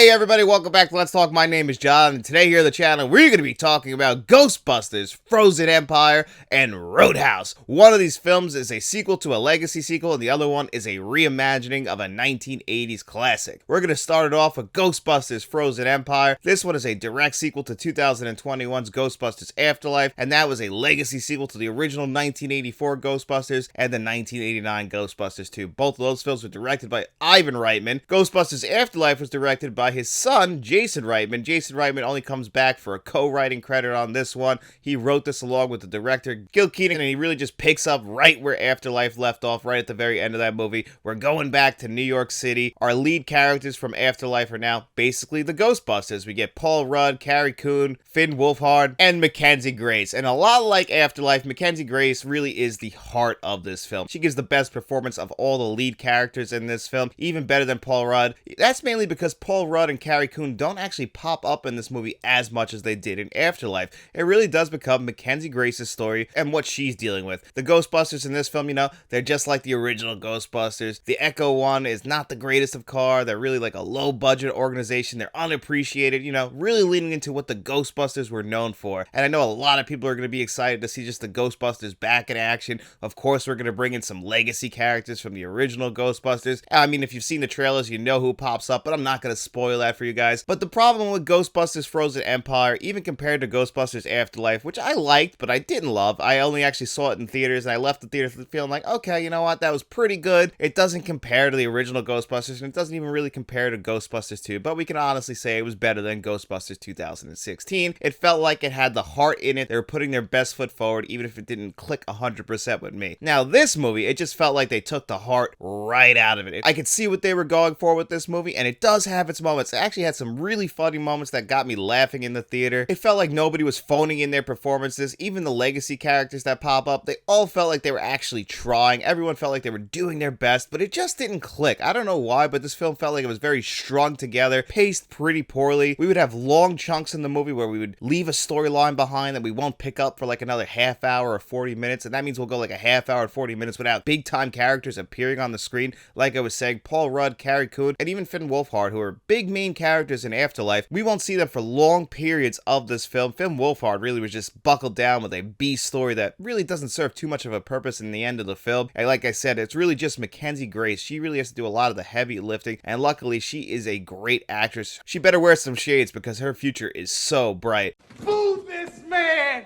Hey everybody, welcome back to Let's Talk. My name is John, and today here on the channel, we're going to be talking about Ghostbusters Frozen Empire and Roadhouse. One of these films is a sequel to a legacy sequel, and the other one is a reimagining of a 1980s classic. We're going to start it off with Ghostbusters Frozen Empire. This one is a direct sequel to 2021's Ghostbusters Afterlife, and that was a legacy sequel to the original 1984 Ghostbusters and the 1989 Ghostbusters 2. Both of those films were directed by Ivan Reitman. Ghostbusters Afterlife was directed by his son, Jason Reitman. Jason Reitman only comes back for a co-writing credit on this one. He wrote this along with the director, Gil Keating, and he really just picks up right where Afterlife left off, right at the very end of that movie. We're going back to New York City. Our lead characters from Afterlife are now basically the Ghostbusters. We get Paul Rudd, Carrie Coon, Finn Wolfhard, and Mackenzie Grace. And a lot like Afterlife, Mackenzie Grace really is the heart of this film. She gives the best performance of all the lead characters in this film, even better than Paul Rudd. That's mainly because Paul Rudd and Carrie Coon don't actually pop up in this movie as much as they did in Afterlife. It really does become Mackenzie Grace's story and what she's dealing with. The Ghostbusters in this film, you know, they're just like the original Ghostbusters. The Echo one is not the greatest of car. They're really like a low-budget organization. They're unappreciated, you know, really leaning into what the Ghostbusters were known for. And I know a lot of people are going to be excited to see just the Ghostbusters back in action. Of course, we're going to bring in some legacy characters from the original Ghostbusters. I mean, if you've seen the trailers, you know who pops up, but I'm not going to spoil that for you guys. But the problem with Ghostbusters Frozen Empire, even compared to Ghostbusters Afterlife, which I liked, but I didn't love, I only actually saw it in theaters, and I left the theater feeling like, okay, you know what, that was pretty good. It doesn't compare to the original Ghostbusters, and it doesn't even really compare to Ghostbusters 2, but we can honestly say it was better than Ghostbusters 2016. It felt like it had the heart in it. They were putting their best foot forward, even if it didn't click 100% with me. Now, this movie, it just felt like they took the heart right out of it. I could see what they were going for with this movie, and it does have its moments. It actually had some really funny moments that got me laughing in the theater. It felt like nobody was phoning in their performances. Even the legacy characters that pop up, they all felt like they were actually trying. Everyone felt like they were doing their best, but it just didn't click. I don't know why, but this film felt like it was very strung together, paced pretty poorly. We would have long chunks in the movie where we would leave a storyline behind that we won't pick up for like another half hour or 40 minutes, and that means we'll go like a half hour and 40 minutes without big time characters appearing on the screen. Like I was saying, Paul Rudd, Carrie Coon, and even Finn Wolfhard, who are big main characters in Afterlife, we won't see them for long periods of this film. Finn Wolfhard really was just buckled down with a B story that really doesn't serve too much of a purpose in the end of the film. And like I said, it's really just Mackenzie Grace. She really has to do a lot of the heavy lifting, and luckily she is a great actress. She better wear some shades because her future is so bright. Boo this man!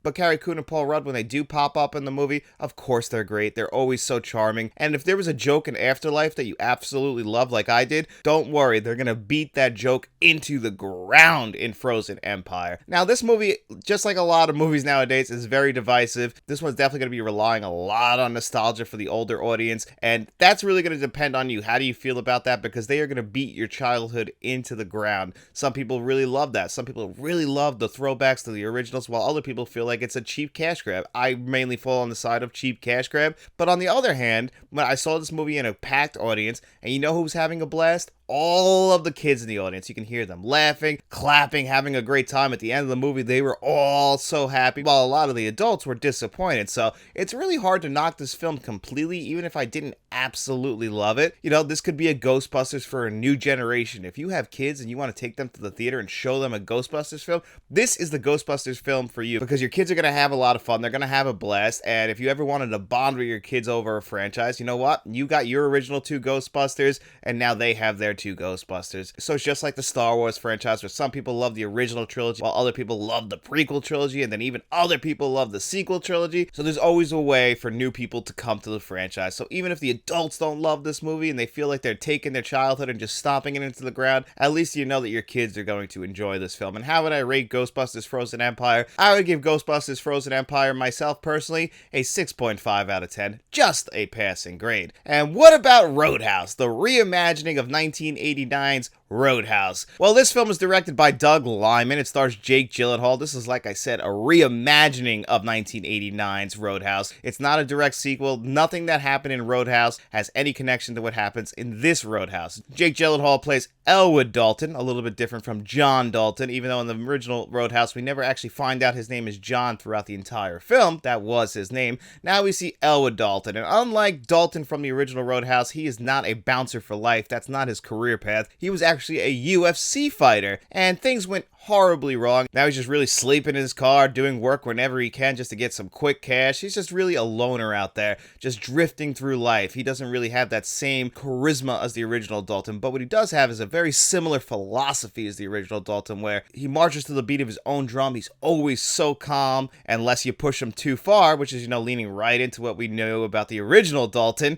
But Carrie Coon and Paul Rudd, when they do pop up in the movie, of course they're great. They're always so charming. And if there was a joke in Afterlife that you absolutely love like I did, don't worry, they're going to beat that joke into the ground in Frozen Empire. Now, this movie, just like a lot of movies nowadays, is very divisive. This one's definitely going to be relying a lot on nostalgia for the older audience, and that's really going to depend on you. How do you feel about that? Because they are going to beat your childhood into the ground. Some people really love that. Some people really love the throwbacks to the originals, while other people feel like it's a cheap cash grab. I mainly fall on the side of cheap cash grab, but on the other hand, when I saw this movie in a packed audience, and you know who's having a blast? All of the kids in the audience. You can hear them laughing, clapping, having a great time. At the end of the movie, they were all so happy, while a lot of the adults were disappointed. So it's really hard to knock this film completely, even if I didn't absolutely love it. You know, this could be a Ghostbusters for a new generation. If you have kids and you want to take them to the theater and show them a Ghostbusters film, this is the Ghostbusters film for you, because your kids are going to have a lot of fun. They're going to have a blast. And if you ever wanted to bond with your kids over a franchise, you know what? You got your original two Ghostbusters, and now they have their two Ghostbusters. So it's just like the Star Wars franchise, where some people love the original trilogy while other people love the prequel trilogy, and then even other people love the sequel trilogy. So there's always a way for new people to come to the franchise. So even if the adults don't love this movie and they feel like they're taking their childhood and just stomping it into the ground, at least you know that your kids are going to enjoy this film. And how would I rate Ghostbusters Frozen Empire? I would give Ghostbusters Frozen Empire, myself personally, a 6.5 out of 10. Just a passing grade. And what about Roadhouse, the reimagining of 1989's Roadhouse. Well, this film is directed by Doug Liman. It stars Jake Gyllenhaal. This is, like I said, a reimagining of 1989's Roadhouse. It's not a direct sequel. Nothing that happened in Roadhouse has any connection to what happens in this Roadhouse. Jake Gyllenhaal plays Elwood Dalton, a little bit different from John Dalton, even though in the original Roadhouse we never actually find out his name is John throughout the entire film. That was his name. Now we see Elwood Dalton, and unlike Dalton from the original Roadhouse, he is not a bouncer for life. That's not his career path. He was actually a UFC fighter, and things went horribly wrong. Now he's just really sleeping in his car, doing work whenever he can just to get some quick cash. He's just really a loner out there, just drifting through life. He doesn't really have that same charisma as the original Dalton, but what he does have is a very similar philosophy as the original Dalton, where he marches to the beat of his own drum. He's always so calm, unless you push him too far, which is, leaning right into what we knew about the original Dalton.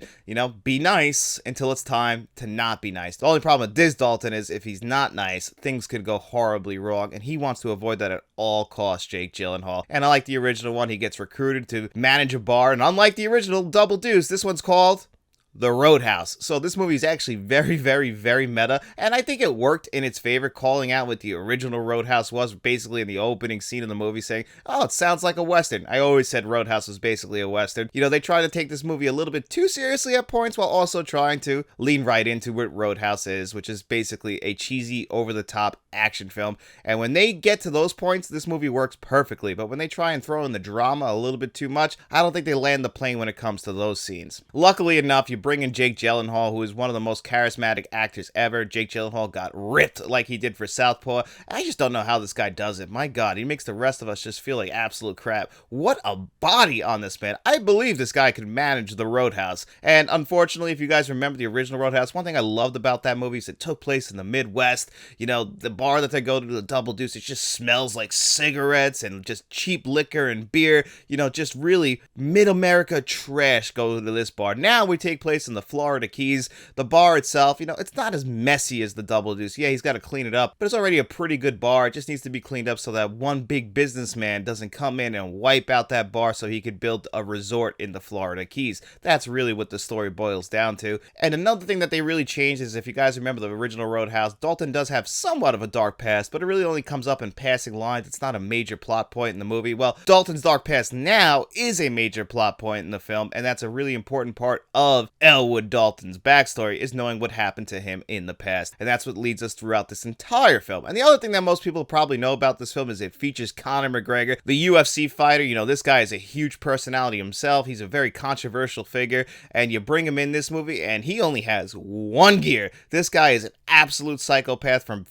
Be nice until it's time to not be nice. The only problem with this Dalton is if he's not nice, things could go horribly wrong, and he wants to avoid that at all costs, Jake Gyllenhaal. And unlike the original one, he gets recruited to manage a bar, and unlike the original Double Deuce, this one's called The Roadhouse. So this movie is actually very, very, very meta, and I think it worked in its favor, calling out what the original Roadhouse was, basically in the opening scene of the movie, saying, oh, it sounds like a Western. I always said Roadhouse was basically a Western. They try to take this movie a little bit too seriously at points, while also trying to lean right into what Roadhouse is, which is basically a cheesy, over-the-top action film. And when they get to those points, this movie works perfectly. But when they try and throw in the drama a little bit too much, I don't think they land the plane when it comes to those scenes. Luckily enough, you bring in Jake Gyllenhaal, who is one of the most charismatic actors ever. Jake Gyllenhaal got ripped like he did for Southpaw. I just don't know how this guy does it. My God, he makes the rest of us just feel like absolute crap. What a body on this man. I believe this guy could manage the Roadhouse. And unfortunately, if you guys remember the original Roadhouse, one thing I loved about that movie is it took place in the Midwest. The bar that they go to, the Double Deuce, it just smells like cigarettes and just cheap liquor and beer. Just really mid-America trash go to this bar. Now we take place in the Florida Keys. The bar itself, it's not as messy as the Double Deuce. Yeah, he's got to clean it up, but it's already a pretty good bar. It just needs to be cleaned up so that one big businessman doesn't come in and wipe out that bar so he could build a resort in the Florida Keys. That's really what the story boils down to. And another thing that they really changed is, if you guys remember the original Roadhouse, Dalton does have somewhat of a dark past, but it really only comes up in passing lines. It's not a major plot point in the movie. Well, Dalton's dark past now is a major plot point in the film, and that's a really important part of Elwood Dalton's backstory, is knowing what happened to him in the past. And that's what leads us throughout this entire film. And the other thing that most people probably know about this film is it features Conor McGregor, the UFC fighter. This guy is a huge personality himself. He's a very controversial figure, and you bring him in this movie and he only has one gear. This guy is an absolute psychopath from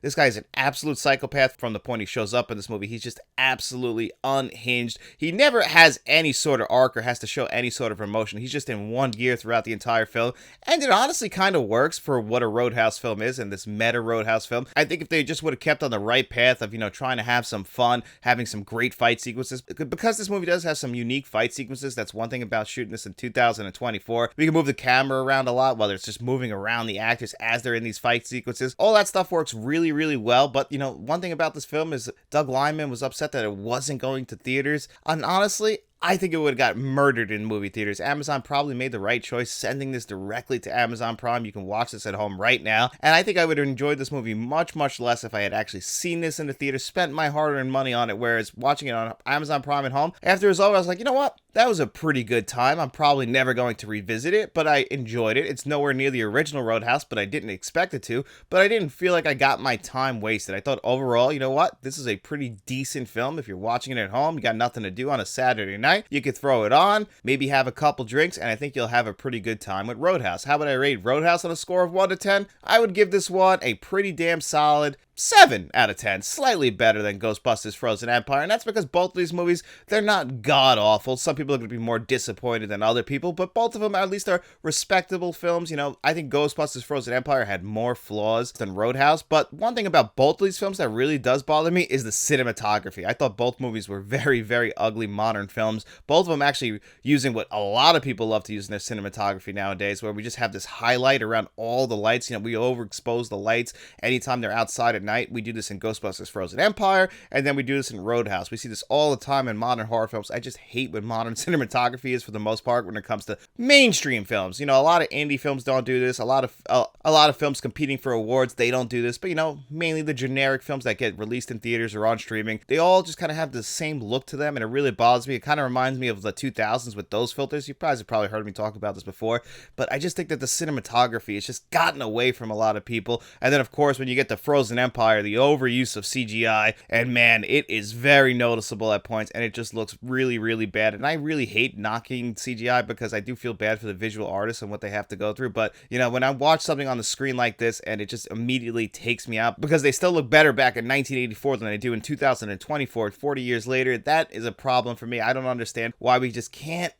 the point he shows up in this movie. He's just absolutely unhinged. He never has any sort of arc or has to show any sort of emotion. He's just in one gear throughout the entire film, and it honestly kind of works for what a Roadhouse film is, and this meta Roadhouse film. I think if they just would have kept on the right path of, trying to have some fun, having some great fight sequences, because this movie does have some unique fight sequences. That's one thing about shooting this in 2024. We can move the camera around a lot, whether it's just moving around the actors as they're in these fight sequences. All that stuff works really, really well. But, one thing about this film is Doug Liman was upset that it wasn't going to theaters. And honestly, I think it would have got murdered in movie theaters. Amazon probably made the right choice sending this directly to Amazon Prime. You can watch this at home right now. And I think I would have enjoyed this movie much, much less if I had actually seen this in the theater, spent my hard-earned money on it, whereas watching it on Amazon Prime at home, after it was over, I was like, you know what? That was a pretty good time. I'm probably never going to revisit it, but I enjoyed it. It's nowhere near the original Roadhouse, but I didn't expect it to. But I didn't feel like I got my time wasted. I thought overall, you know what? This is a pretty decent film. If you're watching it at home, you got nothing to do on a Saturday night, you could throw it on, maybe have a couple drinks, and I think you'll have a pretty good time with Roadhouse. How would I rate Roadhouse on a score of 1 to 10? I would give this one a pretty damn solid 7 out of 10, slightly better than Ghostbusters Frozen Empire, and that's because both of these movies, they're not god-awful. Some people are going to be more disappointed than other people, but both of them at least are respectable films. I think Ghostbusters Frozen Empire had more flaws than Roadhouse, but one thing about both of these films that really does bother me is the cinematography. I thought both movies were very, very ugly modern films, both of them actually using what a lot of people love to use in their cinematography nowadays, where we just have this highlight around all the lights. We overexpose the lights anytime they're outside at night. We do this in Ghostbusters Frozen Empire, and then we do this in Roadhouse. We see this all the time in modern horror films. I just hate what modern cinematography is for the most part when it comes to mainstream films. A lot of indie films don't do this. A lot of A lot of films competing for awards, they don't do this, but mainly the generic films that get released in theaters or on streaming, they all just kind of have the same look to them, and it really bothers me. It kind of reminds me of the 2000s with those filters. You guys have probably heard me talk about this before, but I just think that the cinematography has just gotten away from a lot of people. And then, of course, when you get to Frozen Empire, the overuse of CGI, and man, it is very noticeable at points, and it just looks really, really bad. And I really hate knocking CGI because I do feel bad for the visual artists and what they have to go through. But, when I watch something on the screen like this and it just immediately takes me out because they still look better back in 1984 than they do in 2024, 40 years later, that is a problem for me. I don't understand why we just can't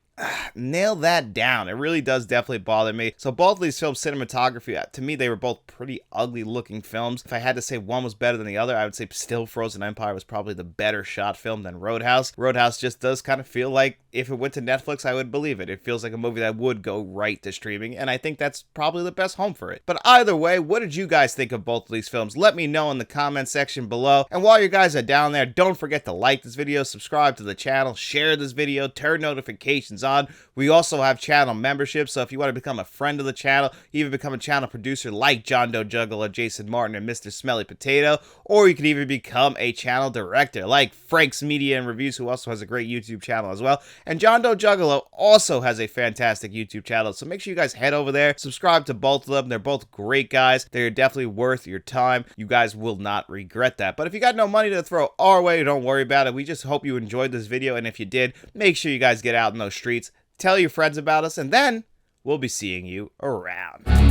nail that down. It really does definitely bother me. So both of these films, cinematography, to me, they were both pretty ugly looking films. If I had to say one was better than the other, I would say still Frozen Empire was probably the better shot film than Roadhouse. Roadhouse just does kind of feel like if it went to Netflix, I would believe it. It feels like a movie that would go right to streaming, and I think that's probably the best home for it. But either way, what did you guys think of both of these films? Let me know in the comment section below. And while you guys are down there, don't forget to like this video, subscribe to the channel, share this video, turn notifications on. We also have channel memberships, so if you want to become a friend of the channel, even become a channel producer like John Doe Juggalo, Jason Martin, and Mr. Smelly Potato, or you can even become a channel director like Frank's Media and Reviews, who also has a great YouTube channel as well. And John Doe Juggalo also has a fantastic YouTube channel, so make sure you guys head over there, subscribe to both of them. They're both great guys. They're definitely worth your time. You guys will not regret that. But if you got no money to throw our way, don't worry about it. We just hope you enjoyed this video, and if you did, make sure you guys get out in those streets, tell your friends about us, and then we'll be seeing you around.